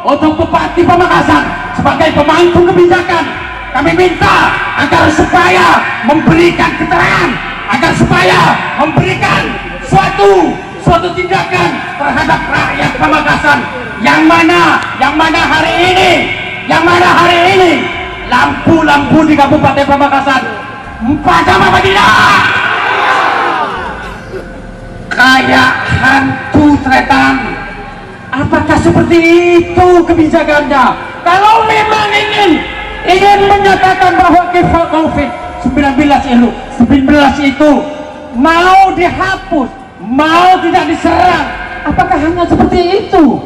untuk Bupati Pamekasan sebagai pemangku kebijakan. Kami minta agar supaya memberikan keterangan, agar supaya memberikan suatu tindakan terhadap rakyat Pamekasan yang mana hari ini lampu-lampu di Kabupaten Pamekasan padam apa tidak? Kayak hantu setan. Apakah seperti itu kebijakannya? Kalau memang ingin menyatakan bahwa COVID-19 itu mau dihapus, mau tidak diserang, apakah hanya seperti itu?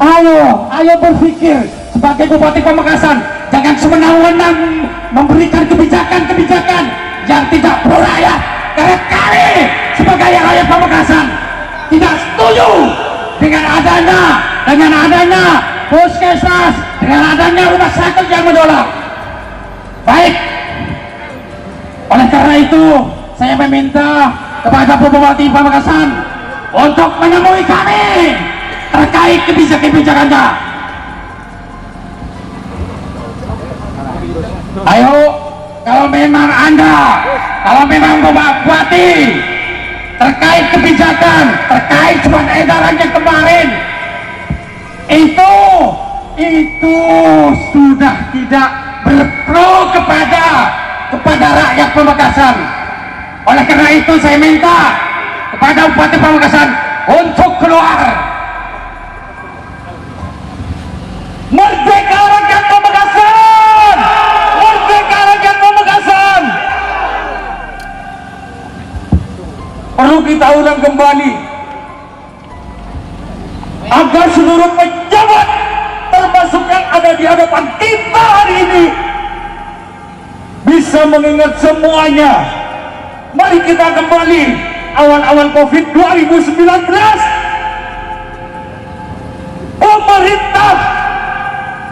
Ayo berpikir sebagai Bupati Pamekasan, jangan sewenang-wenang memberikan kebijakan-kebijakan yang tidak pro rakyat. Karena kami sebagai rakyat Pamekasan tidak setuju dengan adanya puskesmas, dengan adanya rumah sakit yang menolak. Baik, oleh karena itu saya meminta kepada Bupati Pamekasan untuk menemui kami terkait kebijakan-kebijakannya. Ayo, kalau memang Bupati terkait kebijakan, terkait surat edarannya kemarin itu sudah tidak berpro kepada rakyat Pamekasan. Oleh karena itu saya minta kepada Bupati Pamekasan untuk keluar. Merdeka rakyat Pamekasan! Merdeka rakyat Pamekasan! Perlu kita ulang kembali agar seluruh pejabat termasuk yang ada di hadapan kita hari ini bisa mengingat semuanya. Mari kita kembali awal-awal COVID 2019. Pemerintah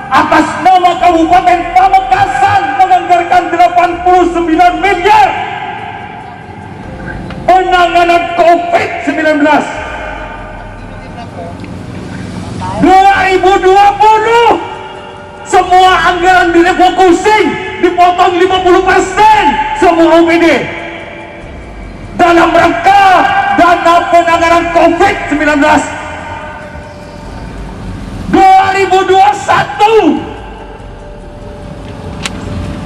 atas nama Kabupaten Pamekasan menganggarkan 89 miliar penanganan COVID-19. 2020 semua anggaran direfocusing, dipotong 50% semua OPD dalam rangka dana penanganan COVID-19. 2021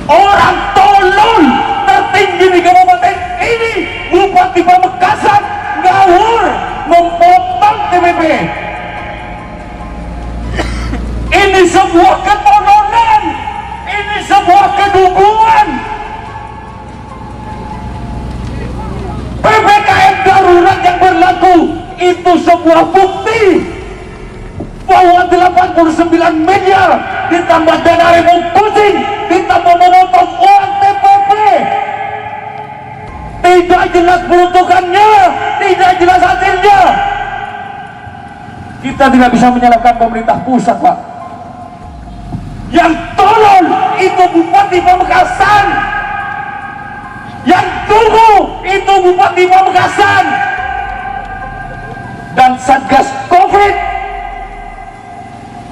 orang tolol tertinggi di kabupaten ini, Bupati Pamekasan, ngawur memotong TPP. Ini sebuah ketololan, ini sebuah keduguan. PPKM darurat yang berlaku itu sebuah bukti bahwa 89 miliar ditambah dana refocusing, ditambah memotong uang TPP, tidak jelas peruntukannya, tidak jelas hasilnya. Kita tidak bisa menyalahkan pemerintah pusat, Pak. Yang tolol itu Bupati Pamekasan, yang tunggu itu Bupati Pamekasan, dan Satgas COVID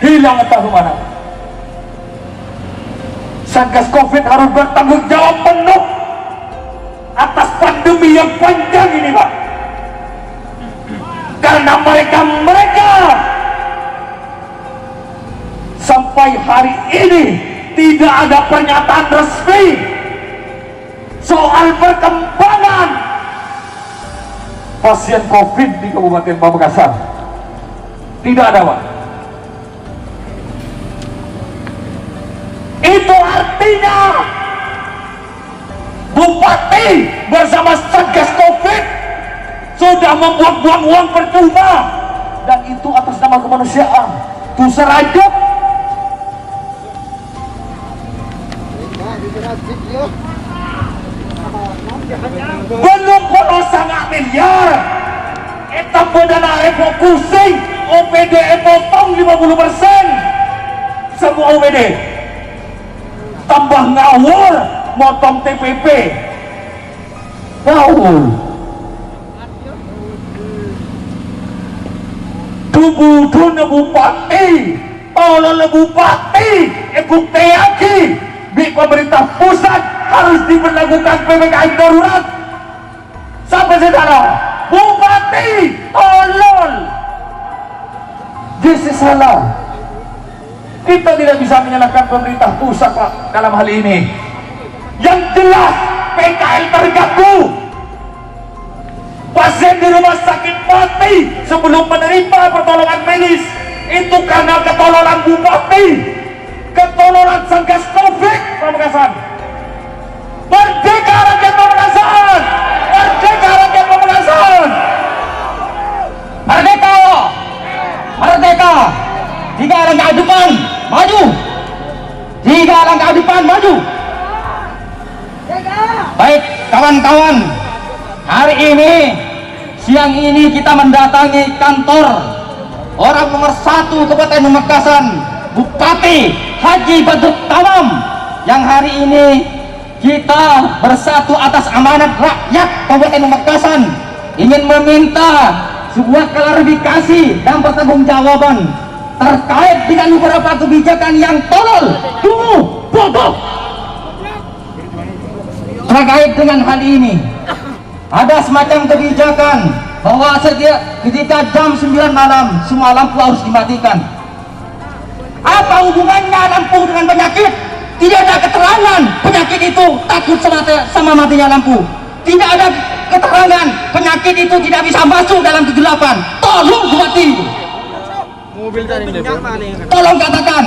hilang entah kemana. Satgas COVID harus bertanggung jawab penuh atas pandemi yang panjang ini, Pak. Karena mereka sampai hari ini tidak ada pernyataan resmi soal perkembangan pasien COVID di Kabupaten Pamekasan. Tidak ada, Pak. Itu artinya Bupati bersama Satgas COVID sudah membuang-buang uang percuma, dan itu atas nama kemanusiaan. Itu serajut. Belum sangat miliar. Eta dana refocusing, OPD potong 50%. Semua OPD. Tambah ngawur, motong TPP. Ngawur. Subuh na bupati, tolong na bupati, bukti lagi di pemerintah pusat harus diberlakukan PPKM darurat. Sampai saudara, bupati tolong. This is salah. Kita tidak bisa menyalahkan pemerintah pusat, Pak, dalam hal ini. Yang jelas PKL terganggu. Pasien di rumah sakit mati sebelum menerima pertolongan medis. Itu karena ketololan bupati, ketololan Satgas Covid Pamekasan. Merdeka rakyat Pamekasan, merdeka rakyat Pamekasan, Merdeka! Merdeka! 3 langkah ke depan, maju! 3 langkah ke depan, maju! Baik kawan-kawan, hari ini, siang ini kita mendatangi kantor orang nomor 1 Kabupaten Pamekasan, Bupati Haji Badrut Tamam, yang hari ini kita bersatu atas amanat rakyat Kabupaten Pamekasan ingin meminta sebuah klarifikasi dan pertanggungjawaban terkait dengan beberapa kebijakan yang tolol, kumuh, bodoh. Terkait dengan hal ini, ada semacam kebijakan bahwa ketika jam 9 malam semua lampu harus dimatikan. Apa hubungannya lampu dengan penyakit? Tidak ada keterangan penyakit itu takut sama matinya lampu. Tidak ada keterangan penyakit itu tidak bisa masuk dalam kegelapan. Tolong Bupati, tolong katakan.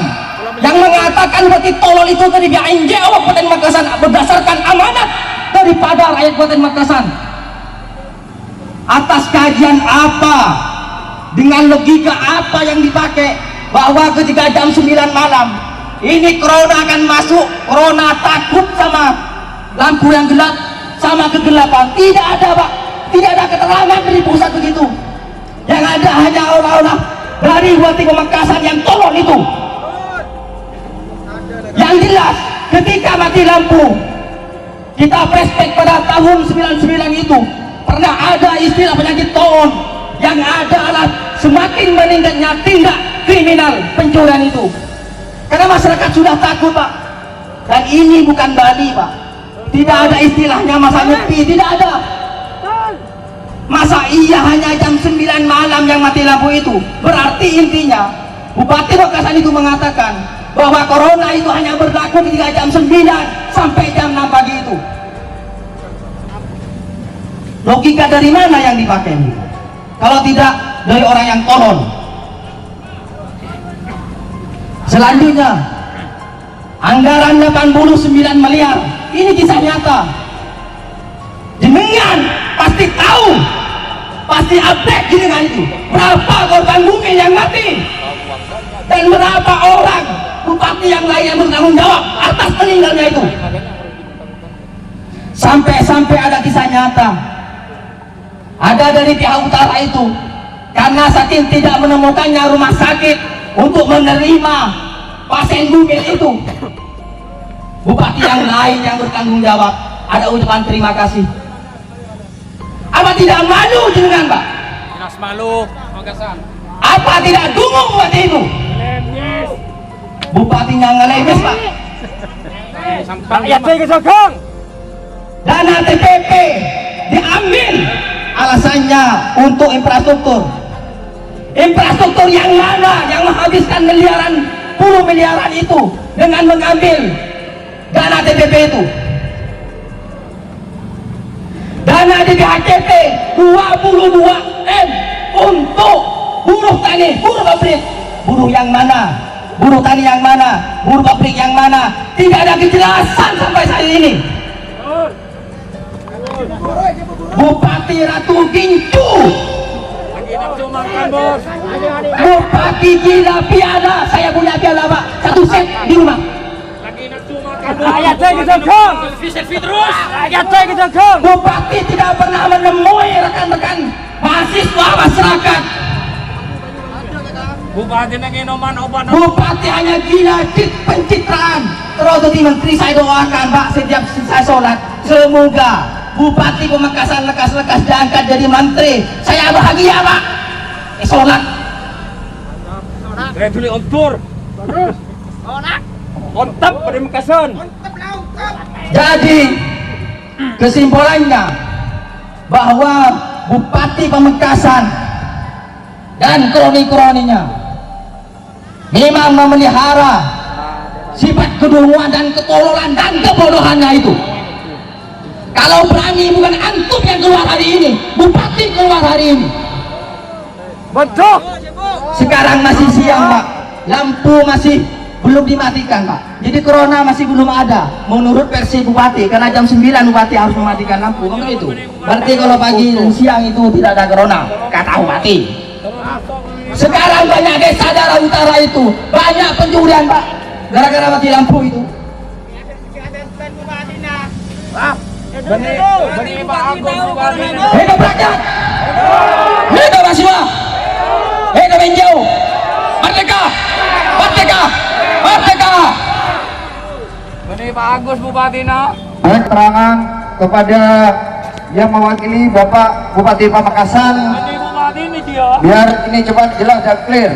Yang mengatakan seperti tolol itu dari BNJO Kabupaten Pamekasan berdasarkan amanat daripada rakyat Kabupaten Pamekasan. Atas kajian apa, dengan logika apa yang dipakai bahwa ketika jam 9 malam ini corona akan masuk, corona takut sama lampu yang gelap, sama kegelapan? Tidak ada, Pak, tidak ada keterangan dari pusat begitu. Yang ada hanya olah-olah dari Bupati Pamekasan yang tolol itu. Yang jelas ketika mati lampu, kita flashback pada tahun 99 itu pernah ada istilah penyakit toon. Yang ada adalah semakin meningkatnya tindak kriminal pencurian itu, karena masyarakat sudah takut, Pak. Dan ini bukan Bali, Pak, tidak ada istilahnya masa nyepi, tidak ada. Masa iya hanya jam 9 malam yang mati lampu itu? Berarti intinya Bupati Pamekasan itu mengatakan bahwa corona itu hanya berlaku ketika jam 9 sampai jam 6 pagi itu. Logika dari mana yang dipakai? Kalau tidak dari orang yang tolol. Selanjutnya, anggaran 89 miliar. Ini kisah nyata. Jenengan pasti tahu, pasti update jenengan itu berapa korban bumi yang mati dan berapa orang bupati yang lain yang bertanggung jawab atas meninggalnya itu. Sampai ada kisah nyata, ada dari pihak utara itu karena saking tidak menemukannya rumah sakit untuk menerima pasien bumi itu, bupati yang lain yang bertanggung jawab ada ucapan terima kasih. Apa tidak malu jenengan, Pak? Dinas malu, Pamekasan. Apa tidak dungu bupati itu? Bupatinya ngelemes, Pak. Rakyat saya kesokong. Dana TPP diambil, alasannya untuk infrastruktur. Infrastruktur yang mana yang menghabiskan puluh miliaran itu dengan mengambil dana TPP itu? Dana di BHKT 22 M untuk buruh tani, buruh pabrik. Buruh yang mana? Buruh tani yang mana? Buruh pabrik yang mana? Tidak ada kejelasan sampai saat ini. Bupati Ratu Gincu, Bupati gila piala. Saya punya piala, Pak, 1 set di rumah. Rakyat saya kesokong. Selfie terus. Rakyat saya kesokong. Bupati tidak pernah menemui rekan-rekan mahasiswa masyarakat. Bupati nenginoman obat. Bupati hanya gila pencitraan. Terus jadi menteri saya doakan, Pak, setiap saya sholat, semoga Bupati Pamekasan lekas-lekas diangkat jadi menteri. Saya bahagia, Pak. Sholat Saya beli on tour. Ontap pada Mekasan. Jadi kesimpulannya bahwa Bupati Pamekasan dan kroni-kroninya memang memelihara sifat kedunguan dan ketololan dan kebodohannya itu. Kalau berani bukan antum yang keluar hari ini, Bupati keluar hari ini. Betul. Sekarang masih siang Pak, lampu masih belum dimatikan Pak, jadi corona masih belum ada menurut versi Bupati, karena jam 9 Bupati harus mematikan lampu, kan itu berarti kalau pagi dan siang itu tidak ada corona, kata Bupati. Sekarang banyak desa daerah utara itu banyak pencurian Pak, gara-gara mati lampu itu. Benih Pak Agung Bupati. Hidup rakyat, hidup mahasiswa, hidup NGO, merdeka, merdeka, merdeka. Benih Pak Agus Bupati na. Keterangan kepada yang mewakili Bapak Bupati Pamekasan, Benih Bupati ini dia. biar ini cepat jelas dan clear.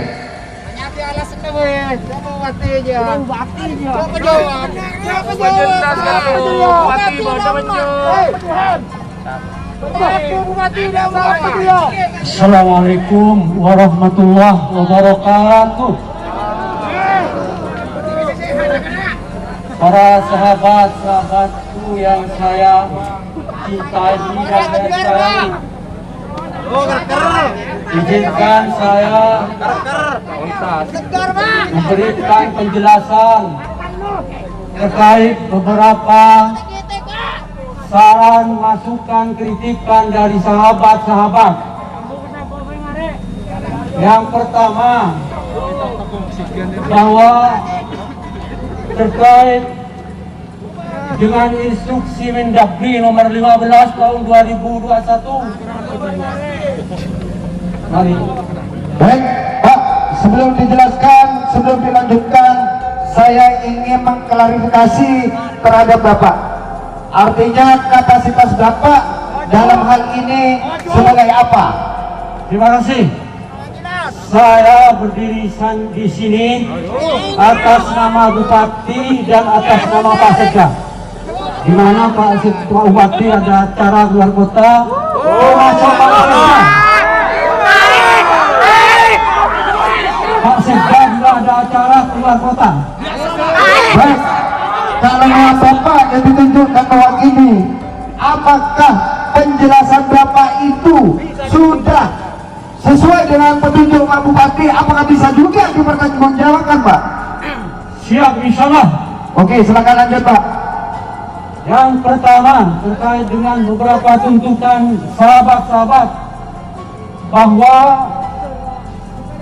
Assalamualaikum warahmatullahi wabarakatuh. Para sahabat-sahabatku yang saya cintai dan saya sayangi, izinkan saya memberikan penjelasan terkait beberapa saran, masukan, kritikan dari sahabat-sahabat. Yang pertama, bahwa terkait dengan instruksi Mendagri nomor 15 tahun 2021. Mari. Baik Pak, sebelum dijelaskan, sebelum dilanjutkan, saya ingin mengklarifikasi terhadap Bapak. Artinya kapasitas Bapak dalam hal ini sebagai apa? Terima kasih. Saya berdiri di sini atas nama Bupati dan atas nama Pak Sekda. Di mana Pak Bupati ada acara luar kota, termasuk Pak Sekda. Pak Sekda juga ada acara keluar kota. Baik, kalau Bapak yang ditunjukkan mewakili, apakah penjelasan Bapak itu sudah sesuai dengan petunjuk Pak Bupati? Apakah bisa juga dipertanggungjawabkan Pak? Siap, insyaallah. Oke, silakan lanjut Pak. Yang pertama terkait dengan beberapa tuntutan sahabat-sahabat, bahwa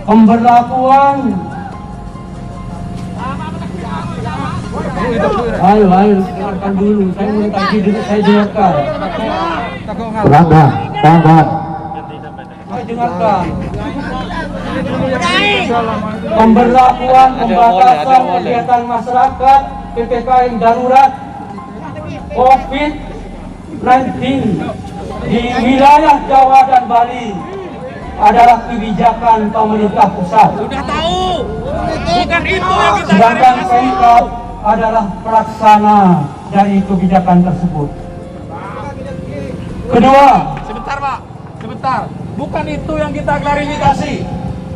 pemberlakuan ayo dengarkan dulu, saya minta saya dengarkan. Tahan. Saya dengarkan. Pemberlakuan pembatasan kegiatan masyarakat PPKM darurat COVID-19 di wilayah Jawa dan Bali adalah kebijakan pemerintah pusat. Sudah tahu. Bukan itu yang kita Sedangkan klarifikasi. Pemkab adalah pelaksana dari kebijakan tersebut. Kedua, Sebentar Pak, sebentar. Bukan itu yang kita klarifikasi.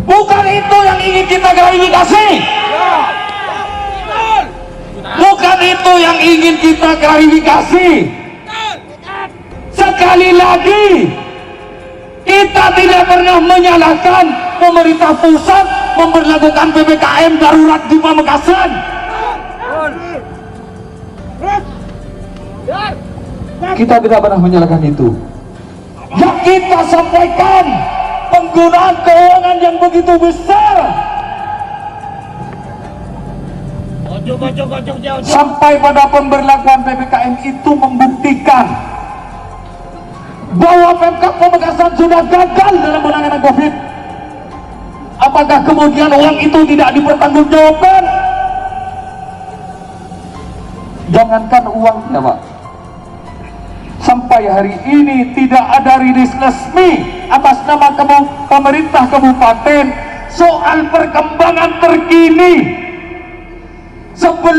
Bukan itu yang ingin kita klarifikasi. Bukan itu yang ingin kita klarifikasi. Sekali lagi, kita tidak pernah menyalahkan pemerintah pusat memberlakukan PPKM darurat di Pamekasan. Kita tidak pernah menyalahkan itu. Yang kita sampaikan penggunaan keuangan yang begitu besar sampai pada pemberlakuan PPKM itu membuktikan bahwa Pemkab Pamekasan sudah gagal dalam penanganan COVID. Apakah kemudian uang itu tidak dipertanggungjawabkan? Jangankan uangnya Pak, sampai hari ini tidak ada rilis resmi atas nama pemerintah kabupaten soal perkembangan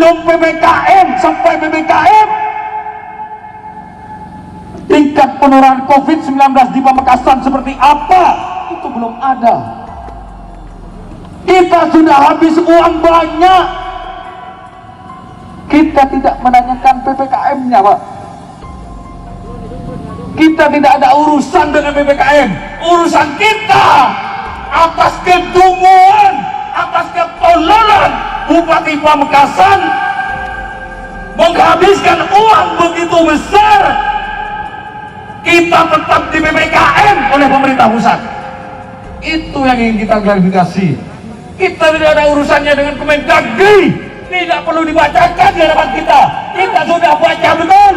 sebelum PPKM sampai PPKM, tingkat penularan COVID-19 di Pamekasan seperti apa? Itu belum ada. Kita sudah habis uang banyak. Kita tidak menanyakan PPKM-nya, Pak. Kita tidak ada urusan dengan PPKM. Urusan kita atas kedunguan, atas ketololan Bupati Pamekasan menghabiskan uang begitu besar. Kita tetap di PPKM oleh pemerintah pusat. Itu yang ingin kita klarifikasi. Kita tidak ada urusannya dengan Kemendagri. Tidak perlu dibacakan di hadapan kita. Kita sudah baca betul.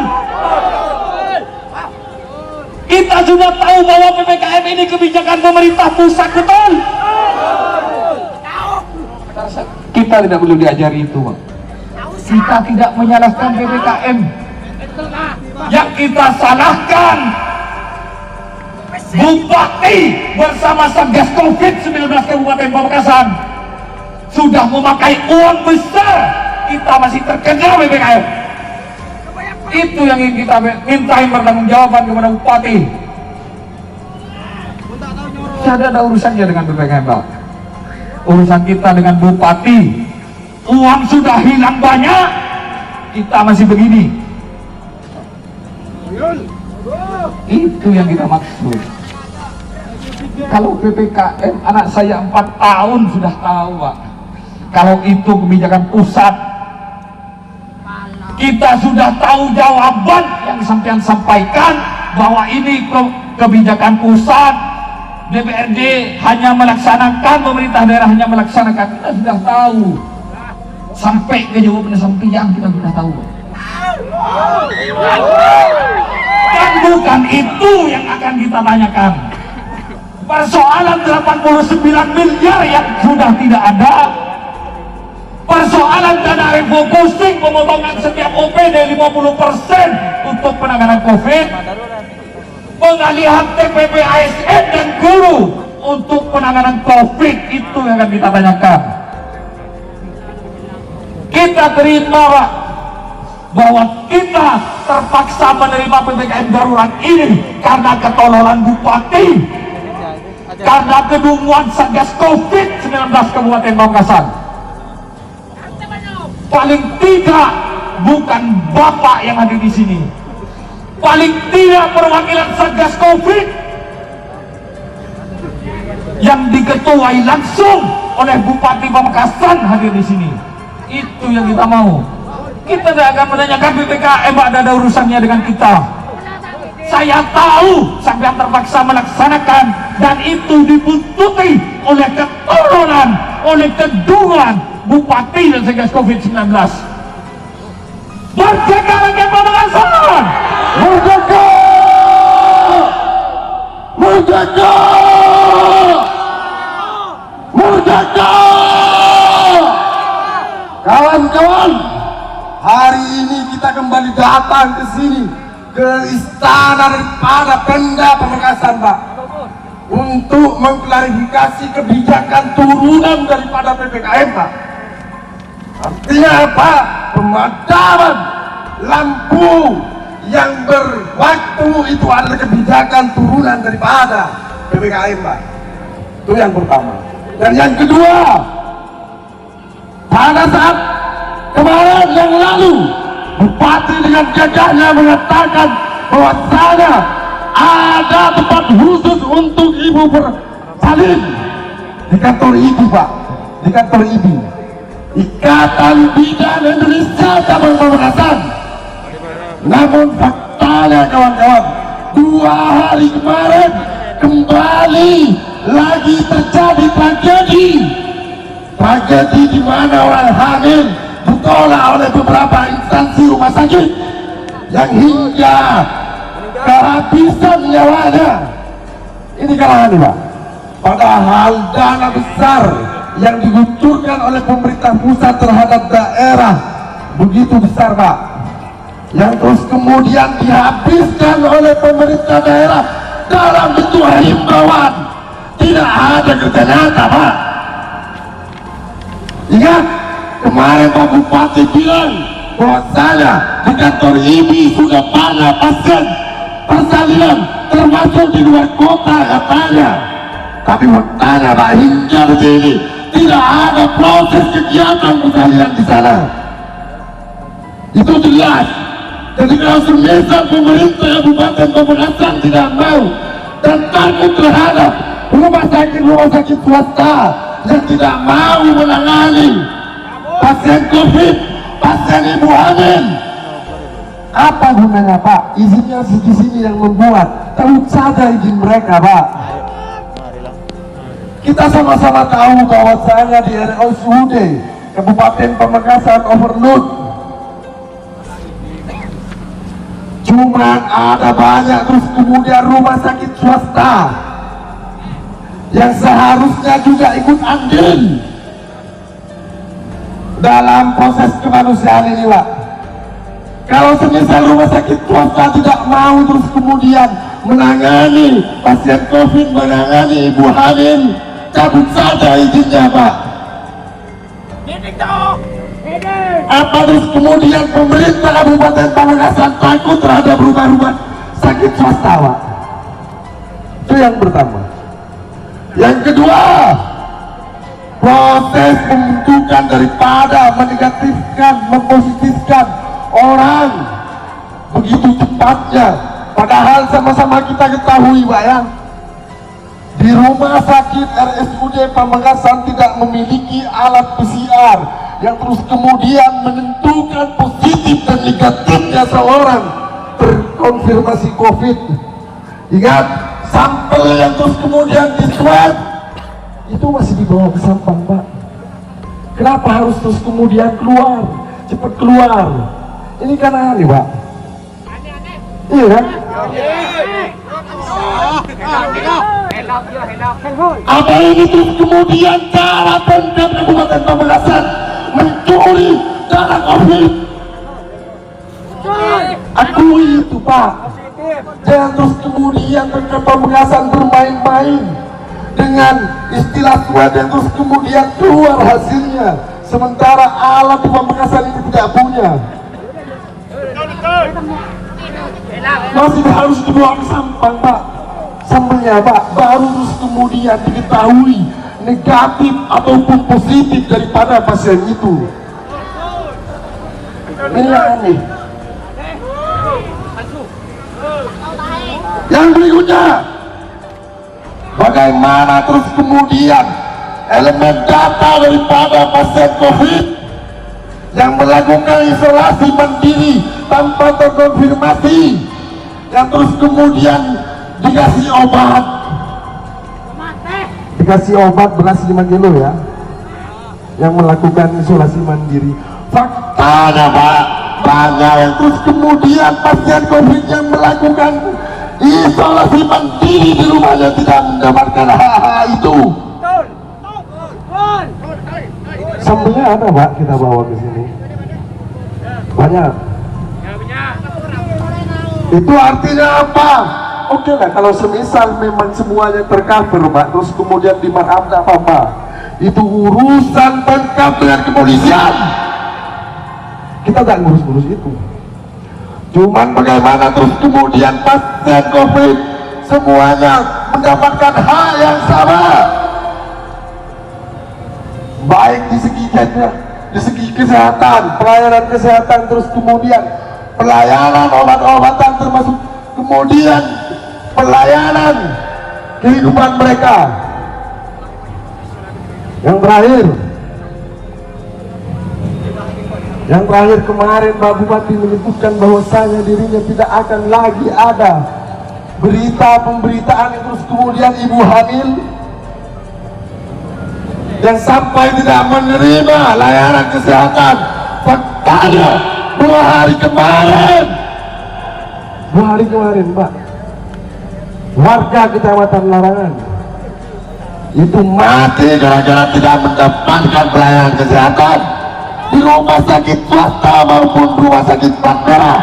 Kita sudah tahu bahwa PPKM ini kebijakan pemerintah pusat betul. Kita tidak perlu diajari itu, Pak. Kita tidak menyalahkan PPKM. Yang kita salahkan Bupati bersama Satgas COVID-19 Kabupaten Pamekasan sudah memakai uang besar. Kita masih terkena PPKM. Itu yang ingin kita mintain pertanggungjawaban kepada Bupati. Tidak ada urusannya dengan PPKM, Pak. Urusan kita dengan Bupati. Uang sudah hilang banyak, kita masih begini. Itu yang kita maksud. Kalau PPKM, anak saya 4 tahun sudah tahu, Pak. Kalau itu kebijakan pusat, kita sudah tahu jawaban yang sampean sampaikan bahwa ini kebijakan pusat. DPRD hanya melaksanakan, pemerintah daerah hanya melaksanakan. Kita sudah tahu. Sampai ke jawabannya sampean kita sudah tahu. Dan bukan itu yang akan kita tanyakan. Persoalan 89 miliar yang sudah tidak ada, persoalan dana refocusing, pemotongan setiap OPD 50% untuk penanganan COVID, pengalihan TPP ASN dan guru untuk penanganan COVID, itu yang akan kita tanyakan. Kita terima, Pak, bahwa kita terpaksa menerima PPKM darurat ini karena ketololan Bupati, karena kedunguan Satgas COVID-19 Kabupaten Pamekasan. Paling tidak bukan Bapak yang hadir di sini, paling tidak perwakilan Satgas COVID yang diketuai langsung oleh Bupati Pamekasan hadir di sini. Itu yang kita mau. Kita tidak akan menanyakan PPKM, ada urusannya dengan kita. Saya tahu sampai terpaksa melaksanakan, dan itu dibuntuti oleh ketololan, oleh kedunguan Bupati dan Satgas COVID-19. Merdeka rakyat Pamekasan! Merdeka! Merdeka! Merdeka! Kawan-kawan, hari ini kita kembali datang ke sini, ke istana daripada Pemda Pamekasan, Pak, untuk mengklarifikasi kebijakan turunan daripada PPKM, Pak. Artinya apa? Pemadaman lampu yang berwaktu itu adalah kebijakan turunan daripada PPKM, Pak. Itu yang pertama. Dan yang kedua, pada saat kemarin yang lalu Bupati dengan gagahnya mengatakan bahwasanya ada tempat khusus untuk ibu bersalin di kantor ibu, Pak, di kantor ibu Ikatan Bidan Indonesia cabang Pamekasan. Namun faktanya, kawan-kawan, 2 hari kemarin kembali lagi terjadi tragedi di mana orang hamil ditolak oleh beberapa instansi rumah sakit yang hingga kehabisan nyawanya. Ini kalangan, Pak. Padahal dana besar yang dikucurkan oleh pemerintah pusat terhadap daerah begitu besar, Pak, yang terus kemudian dihabiskan oleh pemerintah daerah dalam bentuk himbauan, tidak ada kerja nyata, Pak. Ingat, Kemarin Pak Bupati bilang bahwasanya di kantor IBI sudah banyak pasien persalinan termasuk di luar kota katanya. Tapi faktanya Pak, hingga detik ini tidak ada proses kegiatan persalinan di sana. Itu jelas. Jadi kalau semisal pemerintah Kabupaten Pamekasan tidak mau dan takut terhadap rumah sakit swasta yang tidak mau menangani pasien COVID, pasien ibu hamil, apa gunanya Pak? Izinnya di sini yang membuat, tahu saja izin mereka Pak. Kita sama-sama tahu bahwasanya di RSUD Kabupaten Pamekasan overload. Cuma ada banyak terus kemudian rumah sakit swasta yang seharusnya juga ikut andil dalam proses kemanusiaan ini Pak. Kalau semisal rumah sakit swasta tidak mau terus kemudian menangani pasien COVID, menangani ibu hamil, cabut saja izinnya Pak. Apa terus kemudian pemerintah Kabupaten Pamekasan takut terhadap rumah-rumah sakit swasta Pak? Itu yang pertama. Yang kedua, proses pembentukan daripada menegatifkan, mempositifkan orang begitu cepatnya, padahal sama-sama kita ketahui Pak ya, di rumah sakit RSUD Pamekasan tidak memiliki alat PCR yang terus kemudian menentukan positif dan negatifnya seorang terkonfirmasi COVID. Ingat, sampel yang terus kemudian diswab itu masih dibawa ke Sampang Pak. Kenapa harus terus kemudian keluar, cepat keluar? Ini kan aneh Pak. Iya kan? Apa ini terus kemudian cara Pemkab Kabupaten Pamekasan mencuri dana COVID? Akui itu Pak. Jangan terus kemudian Pemkab Pamekasan bermain-main dengan istilah swab yang terus kemudian keluar hasilnya, sementara alat di Pamekasan ini tidak punya. Masih harus dibawa ke Sampang Pak. Sampelnya Pak, baru terus kemudian diketahui negatif ataupun positif daripada pasien itu. Ini yang aneh. Yang berikutnya, bagaimana terus kemudian elemen data daripada pasien COVID yang melakukan isolasi mandiri tanpa terkonfirmasi, yang terus kemudian dikasih obat beras 5 kilo ya, yang melakukan isolasi mandiri. Faktanya Pak, banyak yang terus kemudian pasien COVID yang melakukan isolasi mandiri di rumahnya tidak mendapatkan hak itu. Sampelnya ada Pak, kita bawa ke sini banyak. Itu artinya apa? Oke lah, kalau semisal memang semuanya tercover Pak, terus kemudian di markup tidak apa-apa. Itu urusan Pemkab dengan kepolisian. Kita tidak ngurus-ngurus itu. Cuman bagaimana terus kemudian pasien COVID semuanya mendapatkan hak yang sama, baik di segi kesehatan, pelayanan kesehatan, terus kemudian pelayanan obat-obatan, termasuk kemudian pelayanan kehidupan mereka. Yang terakhir kemarin Pak Bupati menyebutkan bahwasanya dirinya tidak akan lagi ada pemberitaan yang terus kemudian ibu hamil yang sampai tidak menerima layanan kesehatan. Faktanya 2 hari kemarin Pak, warga Kecamatan Larangan itu mati gara-gara tidak mendapatkan pelayanan kesehatan di rumah sakit swasta maupun rumah sakit plat merah.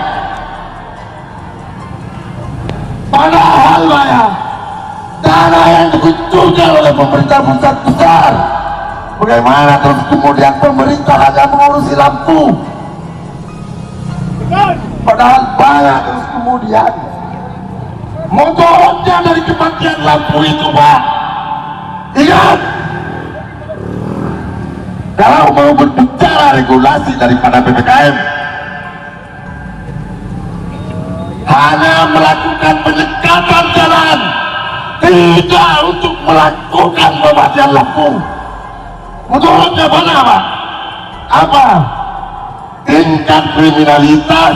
Padahal Pak ya, dana yang dikucurkan oleh pemerintah pusat besar, bagaimana terus kemudian pemerintah hanya lampu. Padahal banyak terus kemudian motornya dari kematian lampu itu, Pak. Ingat, kalau mau berbicara regulasi daripada PPKM, hanya melakukan penyekatan jalan, tidak untuk melakukan pematian lampu. Motornya mana, Pak? Apa? Tingkat kriminalitas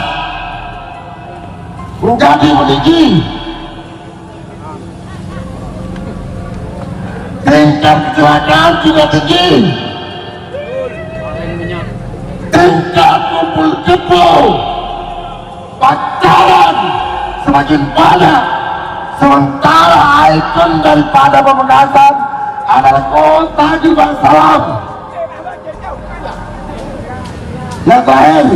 menjadi meninggi, tingkat kecelakaan juga tinggi, tingkat kumpul kebo pacaran semakin banyak, sementara ikon daripada Pamekasan adalah kota juga salam. Yang terakhir,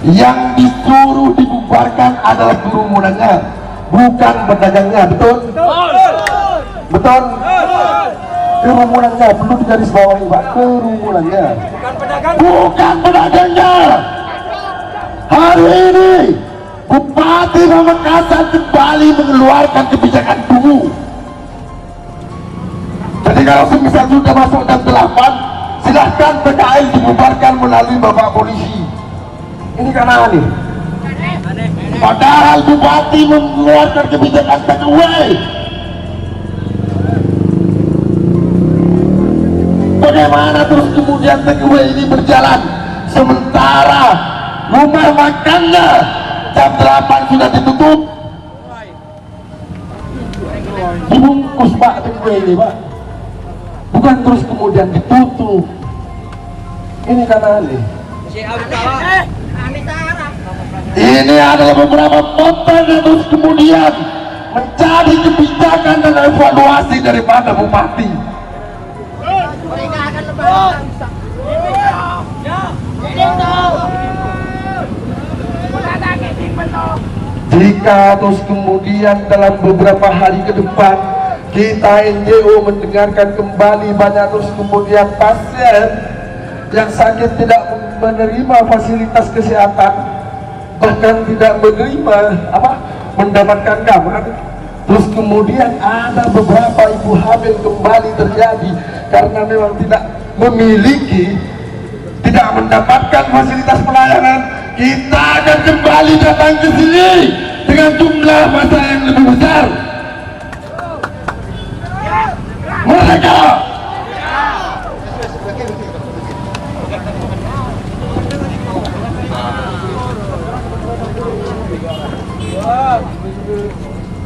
yang disuruh dibubarkan adalah kerumunannya, bukan pedagangnya. Betul? Betul? Kerumunannya perlu digarisbawahi, Pak. Kerumunannya, bukan pedagangnya. Hari ini Bupati Pamekasan kembali mengeluarkan kebijakan dulu. Jadi kalau semisal sudah masuk jam 8, silahkan PKL dibubarkan melalui Bapak Polisi. Ini kan aneh. Padahal Bupati mengeluarkan kebijakan take away. Bagaimana terus kemudian take away ini berjalan, sementara rumah makannya jam 8 sudah ditutup? Dibungkus, Pak, take away ini, Pak. Bukan terus kemudian ditutup. Ini kan aneh. Ini adalah beberapa potong yang terus kemudian menjadi kebijakan dan evaluasi daripada Bupati. Jika terus kemudian dalam beberapa hari ke depan kita NGO mendengarkan kembali banyak terus kemudian pasien yang sakit tidak menerima fasilitas kesehatan, bahkan tidak menerima mendapatkan kamar, terus kemudian ada beberapa ibu hamil kembali terjadi karena memang tidak memiliki, tidak mendapatkan fasilitas pelayanan. Kita akan kembali datang ke sini dengan jumlah masa yang lebih besar. Mereka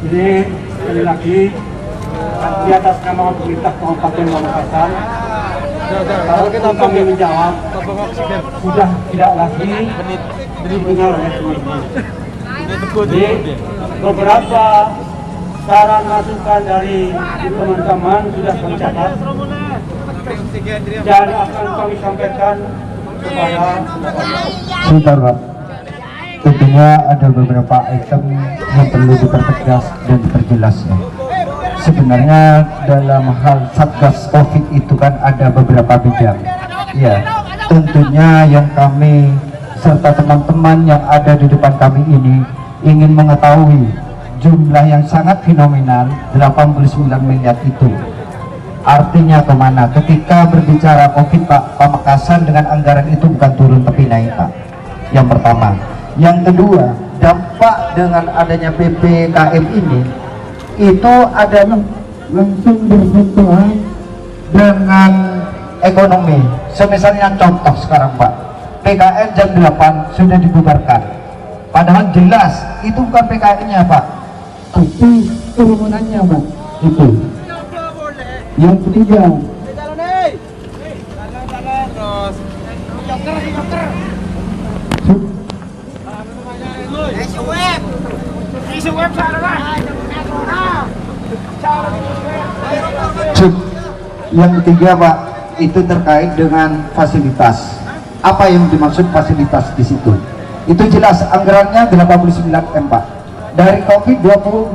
jadi sekali lagi di atas nama pemerintah Kabupaten Pamekasan, kami menjawab sudah tidak lagi didengar oleh teman-teman. Jadi beberapa saran masukan dari teman-teman sudah kami catat dan akan kami sampaikan kepada Saudara. Tentunya ada beberapa item yang perlu dipertegas dan diperjelas ya. Sebenarnya dalam hal Satgas Covid itu kan ada beberapa bidang. Ya, tentunya yang kami serta teman-teman yang ada di depan kami ini ingin mengetahui jumlah yang sangat fenomenal 89 miliar itu. Artinya kemana? Ketika berbicara Covid, Pak, Pamekasan dengan anggaran itu bukan turun tapi naik, Pak. Yang pertama. Yang kedua, dampak dengan adanya PPKM ini itu ada langsung bersentuhan dengan ekonomi. Semisalnya contoh sekarang, Pak, PKN jam 8 sudah dibubarkan, padahal jelas itu bukan PKN-nya, Pak, tapi turunannya, Pak. Itu yang ketiga, yang ketiga, Pak, itu terkait dengan fasilitas. Apa yang dimaksud fasilitas di situ? Itu jelas anggarannya 89 M, Pak. Dari Covid 20